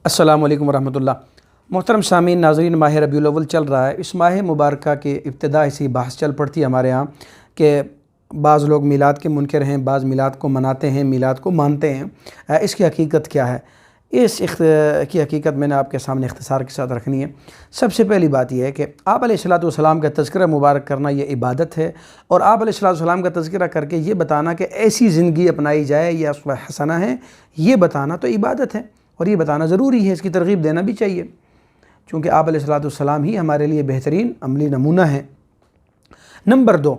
السلام علیکم ورحمۃ اللہ۔ محترم سامعین، ناظرین، ماہ ربیع الاول چل رہا ہے۔ اس ماہ مبارکہ کے ابتدا ایسی بحث چل پڑتی ہے ہمارے ہاں کہ بعض لوگ میلاد کے منکر ہیں، بعض میلاد کو مناتے ہیں، میلاد کو مانتے ہیں۔ اس کی حقیقت کیا ہے؟ اس کی حقیقت میں نے آپ کے سامنے اختصار کے ساتھ رکھنی ہے۔ سب سے پہلی بات یہ ہے کہ آپ علیہ الصلوۃ والسلام کا تذکرہ مبارک کرنا یہ عبادت ہے، اور آپ علیہ الصلوۃ والسلام کا تذکرہ کر کے یہ بتانا کہ ایسی زندگی اپنائی جائے یا اسوہ حسنہ ہے، یہ بتانا تو عبادت ہے، اور یہ بتانا ضروری ہے، اس کی ترغیب دینا بھی چاہیے، چونکہ آپ علیہ الصلوۃ والسلام ہی ہمارے لیے بہترین عملی نمونہ ہیں۔ نمبر 2،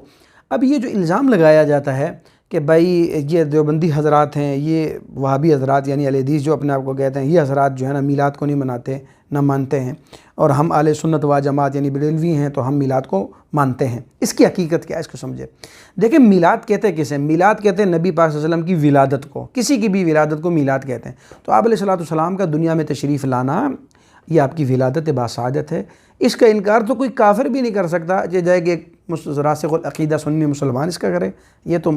اب یہ جو الزام لگایا جاتا ہے کہ بھائی یہ دیوبندی حضرات ہیں، یہ وہابی حضرات یعنی اہل حدیث جو اپنے آپ کو کہتے ہیں، یہ حضرات جو ہے نا میلاد کو نہیں مناتے، نہ مانتے ہیں، اور ہم اہل سنت و جماعت یعنی بریلوی ہیں تو ہم میلاد کو مانتے ہیں۔ اس کی حقیقت کیا ہے، اس کو سمجھے۔ دیکھیں، میلاد کہتے کسے؟ میلاد کہتے ہیں نبی پاک صلی اللہ علیہ وسلم کی ولادت کو، کسی کی بھی ولادت کو میلاد کہتے ہیں۔ تو آپ علیہ الصلوۃ والسلام کا دنیا میں تشریف لانا یہ آپ کی ولادت باسعادت ہے۔ اس کا انکار تو کوئی کافر بھی نہیں کر سکتا، جائے کہ ایک راسخ العقیدہ سنی مسلمان اس کا کرے، یہ تو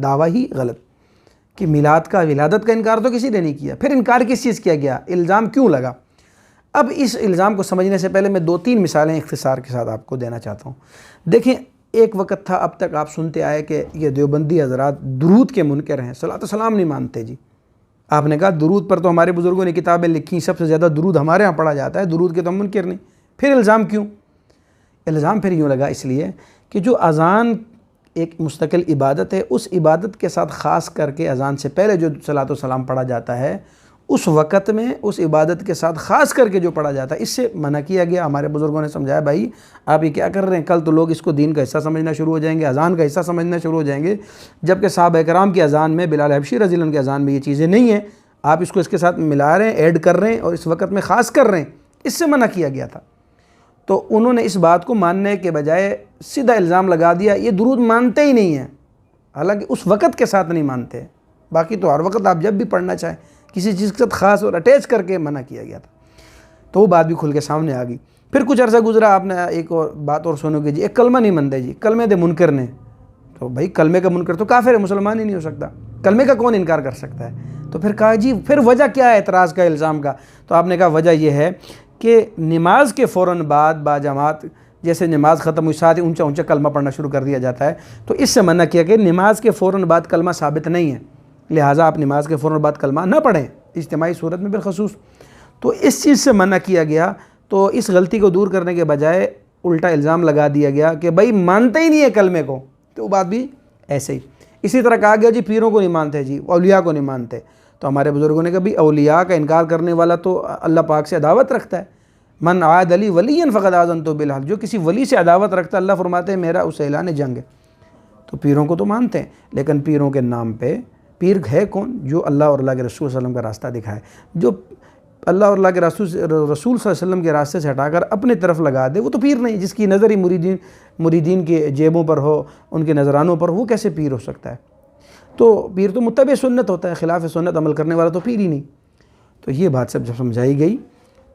دعویٰ ہی غلط کہ میلاد کا ولادت کا انکار تو کسی نے نہیں کیا۔ پھر انکار کس چیز کیا گیا؟ الزام کیوں لگا؟ اب اس الزام کو سمجھنے سے پہلے میں 2-3 مثالیں اختصار کے ساتھ آپ کو دینا چاہتا ہوں۔ دیکھیں، ایک وقت تھا، اب تک آپ سنتے آئے کہ یہ دیوبندی حضرات درود کے منکر ہیں، صلاۃ و سلام نہیں مانتے۔ جی، آپ نے کہا درود پر تو ہمارے بزرگوں نے کتابیں لکھی، سب سے زیادہ درود ہمارے ہاں پڑھا جاتا ہے، درود کے تو ہم منکر نہیں۔ پھر الزام کیوں؟ الزام پھر یوں لگا اس لیے کہ جو اذان ایک مستقل عبادت ہے، اس عبادت کے ساتھ خاص کر کے اذان سے پہلے جو صلاۃ و سلام پڑھا جاتا ہے، اس وقت میں اس عبادت کے ساتھ خاص کر کے جو پڑھا جاتا ہے، اس سے منع کیا گیا۔ ہمارے بزرگوں نے سمجھایا بھائی آپ یہ کیا کر رہے ہیں، کل تو لوگ اس کو دین کا حصہ سمجھنا شروع ہو جائیں گے، اذان کا حصہ سمجھنا شروع ہو جائیں گے، جبکہ صحابہ کرام کی اذان میں، بلال حبشی رضی اللہ عنہ کی اذان میں یہ چیزیں نہیں ہیں، آپ اس کو اس کے ساتھ ملا رہے ہیں، ایڈ کر رہے ہیں، اور اس وقت میں خاص کر رہے ہیں، اس سے منع کیا گیا تھا۔ تو انہوں نے اس بات کو ماننے کے بجائے سیدھا الزام لگا دیا یہ درود مانتے ہی نہیں ہیں، حالانکہ اس وقت کے ساتھ نہیں مانتے، باقی تو ہر وقت آپ جب بھی پڑھنا چاہیں، کسی چیز کے ساتھ خاص اور اٹیچ کر کے منع کیا گیا تھا۔ تو وہ بات بھی کھل کے سامنے آ گئی۔ پھر کچھ عرصہ گزرا، آپ نے ایک اور بات اور سنو گے، جی ایک کلمہ نہیں مانتے، جی کلمے دے منکر نے۔ تو بھائی کلمے کا منکر تو کافر ہے، مسلمان ہی نہیں ہو سکتا، کلمے کا کون انکار کر سکتا ہے؟ تو پھر کہا جی پھر وجہ کیا ہے اعتراض کا، الزام کا؟ تو آپ نے کہا وجہ یہ ہے کہ نماز کے فوراً بعد باجماعت جیسے نماز ختم ہوئی ساتھ ہی اونچا اونچا کلمہ پڑھنا شروع کر دیا جاتا ہے، تو اس سے منع کیا کہ نماز کے فوراً بعد کلمہ ثابت نہیں ہے، لہٰذا آپ نماز کے فوراً بعد کلمہ نہ پڑھیں، اجتماعی صورت میں بالخصوص۔ تو اس چیز سے منع کیا گیا، تو اس غلطی کو دور کرنے کے بجائے الٹا الزام لگا دیا گیا کہ بھائی مانتے ہی نہیں ہے کلمے کو، تو وہ بات بھی ایسے ہی۔ اسی طرح کہا گیا جی پیروں کو نہیں مانتے، جی اولیاء کو نہیں مانتے، تو ہمارے بزرگوں نے کہا بھئی اولیاء کا انکار کرنے والا تو اللہ پاک سے عداوت رکھتا ہے، من عاد لی ولیا فقد آذنتہ بالحرب، جو کسی ولی سے عداوت رکھتا ہے اللہ فرماتے ہیں میرا اسے اعلان جنگ ہے۔ تو پیروں کو تو مانتے ہیں، لیکن پیروں کے نام پہ پیر ہے کون؟ جو اللہ اور اللہ کے رسول صلی اللہ علیہ وسلم کا راستہ دکھائے، جو اللہ اور اللہ کے رسول صلی اللہ علیہ وسلم کے راستے سے ہٹا کر اپنے طرف لگا دے، وہ تو پیر نہیں۔ جس کی نظر ہی مریدین کے جیبوں پر ہو، ان کے نذرانوں پر، وہ کیسے پیر ہو سکتا ہے؟ تو پیر تو متبع سنت ہوتا ہے، خلاف سنت عمل کرنے والا تو پیر ہی نہیں۔ تو یہ بات سب جب سمجھائی گئی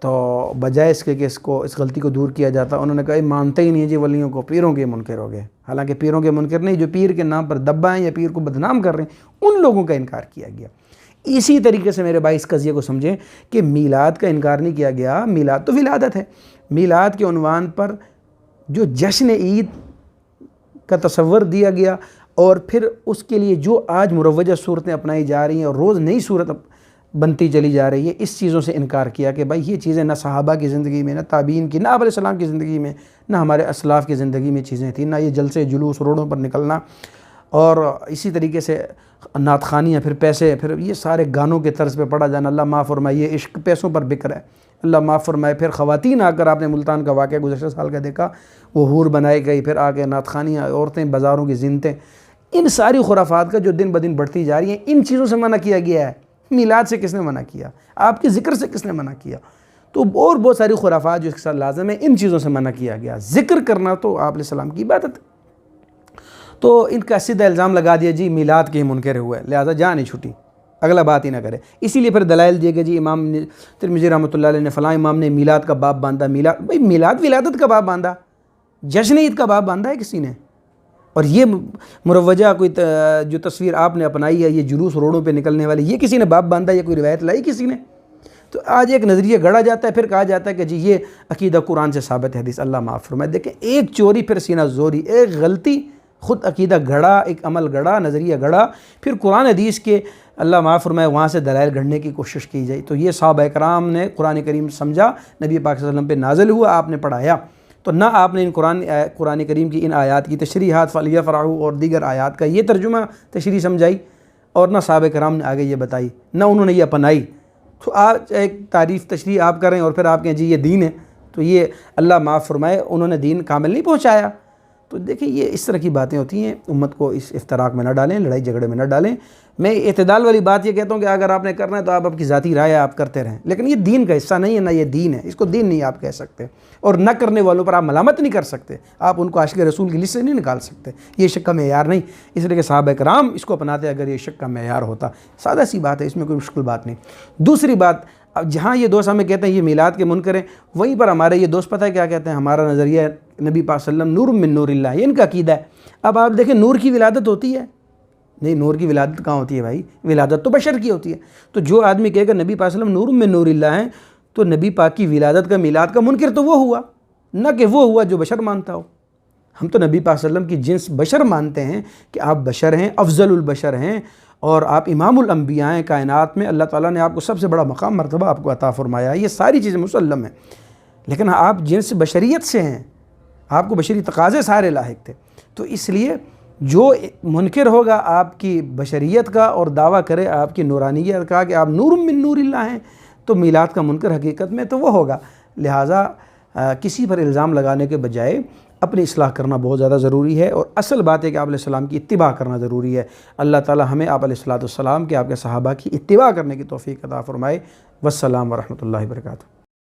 تو بجائے اس کے کہ اس غلطی کو دور کیا جاتا، انہوں نے کہا مانتے ہی نہیں جی ولیوں کو، پیروں کے منکر ہو گئے۔ حالانکہ پیروں کے منکر نہیں، جو پیر کے نام پر دبا ہیں یا پیر کو بدنام کر رہے ہیں، ان لوگوں کا انکار کیا گیا۔ اسی طریقے سے میرے بھائی اس قضیے کو سمجھیں کہ میلاد کا انکار نہیں کیا گیا، میلاد تو ولادت ہے۔ میلاد کے عنوان پر جو جشن عید کا تصور دیا گیا، اور پھر اس کے لیے جو آج مروجہ صورتیں اپنائی جا رہی ہیں اور روز نئی صورت بنتی چلی جا رہی ہے، اس چیزوں سے انکار کیا کہ بھائی یہ چیزیں نہ صحابہ کی زندگی میں، نہ تابعین کی، نہ آپ علیہ السلام کی زندگی میں، نہ ہمارے اسلاف کی زندگی میں چیزیں تھیں، نہ یہ جلسے جلوس روڈوں پر نکلنا، اور اسی طریقے سے نعت خوانیاں، پھر پیسے، پھر یہ سارے گانوں کے طرز پہ پڑھا جانا، اللہ معاف فرمائے یہ عشق پیسوں پر بک رہا ہے، اللہ معاف فرمائے۔ پھر خواتین آ کر، آپ نے ملتان کا واقعہ گزشتہ سال کا دیکھا، وہ حور بنائی گئی، پھر آ کے نعت خوانیاں، عورتیں، بازاروں کی زینتیں، ان ساری خرافات کا جو دن بدن بڑھتی جا رہی ہیں، ان چیزوں سے منع کیا گیا ہے۔ میلاد سے کس نے منع کیا؟ آپ کے ذکر سے کس نے منع کیا؟ تو اور بہت ساری خرافات جو اس کے ساتھ لازم ہیں، ان چیزوں سے منع کیا گیا۔ ذکر کرنا تو آپ علیہ السلام کی عبادت ہے۔ تو ان کا سیدھا الزام لگا دیا جی میلاد کے منکر ہوئے، لہٰذا جان نہیں چھٹی، اگلا بات ہی نہ کرے۔ اسی لیے پھر دلائل دیے گئے، جی امام ترمذی رحمۃ اللہ علیہ نے فلاں امام نے میلاد کا باب باندھا، بھئی میلاد ولادت کا باب باندھا، جشن عید کا باب باندھا ہے کسی نے؟ اور یہ مروجہ کوئی جو تصویر آپ نے اپنائی ہے، یہ جلوس روڈوں پہ نکلنے والی، یہ کسی نے باب باندھا، یہ کوئی روایت لائی کسی نے؟ تو آج ایک نظریہ گڑا جاتا ہے، پھر کہا جاتا ہے کہ جی یہ عقیدہ قرآن سے ثابت ہے، حدیث، اللہ معاف فرمائے۔ دیکھیں ایک چوری پھر سینہ زوری، ایک غلطی، خود عقیدہ گڑا، ایک عمل گڑا، نظریہ گڑا، پھر قرآن حدیث کے اللہ معاف فرمائے وہاں سے دلائل گھڑنے کی کوشش کی جائے۔ تو یہ صحابہ کرام نے قرآن کریم سمجھا، نبی پاک صلی اللہ علیہ وسلم پہ نازل ہوا، آپ نے پڑھایا، تو نہ آپ نے ان قرآن کریم کی ان آیات کی تشریحات فَلْيَفْرَحُوا اور دیگر آیات کا یہ ترجمہ تشریح سمجھائی، اور نہ صحابہ کرام نے آگے یہ بتائی، نہ انہوں نے یہ اپنائی۔ تو آج ایک تعریف تشریح آپ کریں اور پھر آپ کہیں جی یہ دین ہے، تو یہ اللہ معاف فرمائے انہوں نے دین کامل نہیں پہنچایا۔ تو دیکھیں یہ اس طرح کی باتیں ہوتی ہیں، امت کو اس افتراق میں نہ ڈالیں، لڑائی جھگڑے میں نہ ڈالیں۔ میں اعتدال والی بات یہ کہتا ہوں کہ اگر آپ نے کرنا ہے تو آپ کی ذاتی رائے آپ کرتے رہیں، لیکن یہ دین کا حصہ نہیں ہے، نہ یہ دین ہے، اس کو دین نہیں آپ کہہ سکتے، اور نہ کرنے والوں پر آپ ملامت نہیں کر سکتے، آپ ان کو عاشق رسول کی لسٹ سے نہیں نکال سکتے، یہ شک کا معیار نہیں۔ اس لیے کہ صحابہ کرام اس کو اپناتے اگر یہ شک کا معیار ہوتا، سادہ سی بات ہے، اس میں کوئی مشکل بات نہیں۔ دوسری بات، اب جہاں یہ دوست ہمیں کہتے ہیں یہ میلاد کے منکر ہیں، وہیں پر ہمارے یہ دوست پتہ ہے کیا کہتے ہیں، ہمارا نظریہ ہے نبی پاک صلی اللہ علیہ وسلم نور من نور اللہ، یہ ان کا عقیدہ ہے۔ اب آپ دیکھیں نور کی ولادت ہوتی ہے؟ نہیں، نور کی ولادت کہاں ہوتی ہے بھائی؟ ولادت تو بشر کی ہوتی ہے۔ تو جو آدمی کہے گا نبی پاک صلی اللہ علیہ وسلم نور من نور اللہ ہیں، تو نبی پاک کی ولادت کا میلاد کا منکر تو وہ ہوا، نہ کہ وہ ہوا جو بشر مانتا ہو۔ ہم تو نبی پاک صلی اللہ علیہ وسلم کی جنس بشر مانتے ہیں کہ آپ بشر ہیں، افضل البشر ہیں، اور آپ امام الانبیاء ہیں کائنات میں، اللہ تعالیٰ نے آپ کو سب سے بڑا مقام مرتبہ آپ کو عطا فرمایا ہے، یہ ساری چیزیں مسلم ہیں، لیکن آپ جنس بشریت سے ہیں، آپ کو بشری تقاضے سارے لاحق تھے۔ تو اس لیے جو منکر ہوگا آپ کی بشریت کا اور دعویٰ کرے آپ کی نورانیت کا کہ آپ نور من نور اللہ ہیں، تو میلاد کا منکر حقیقت میں تو وہ ہوگا۔ لہٰذا کسی پر الزام لگانے کے بجائے اپنی اصلاح کرنا بہت زیادہ ضروری ہے، اور اصل بات ہے کہ آپ علیہ السلام کی اتباع کرنا ضروری ہے۔ اللہ تعالی ہمیں آپ علیہ السلام کے آپ کے صحابہ کی اتباع کرنے کی توفیق عطا فرمائے۔ والسلام ورحمۃ اللہ وبرکاتہ۔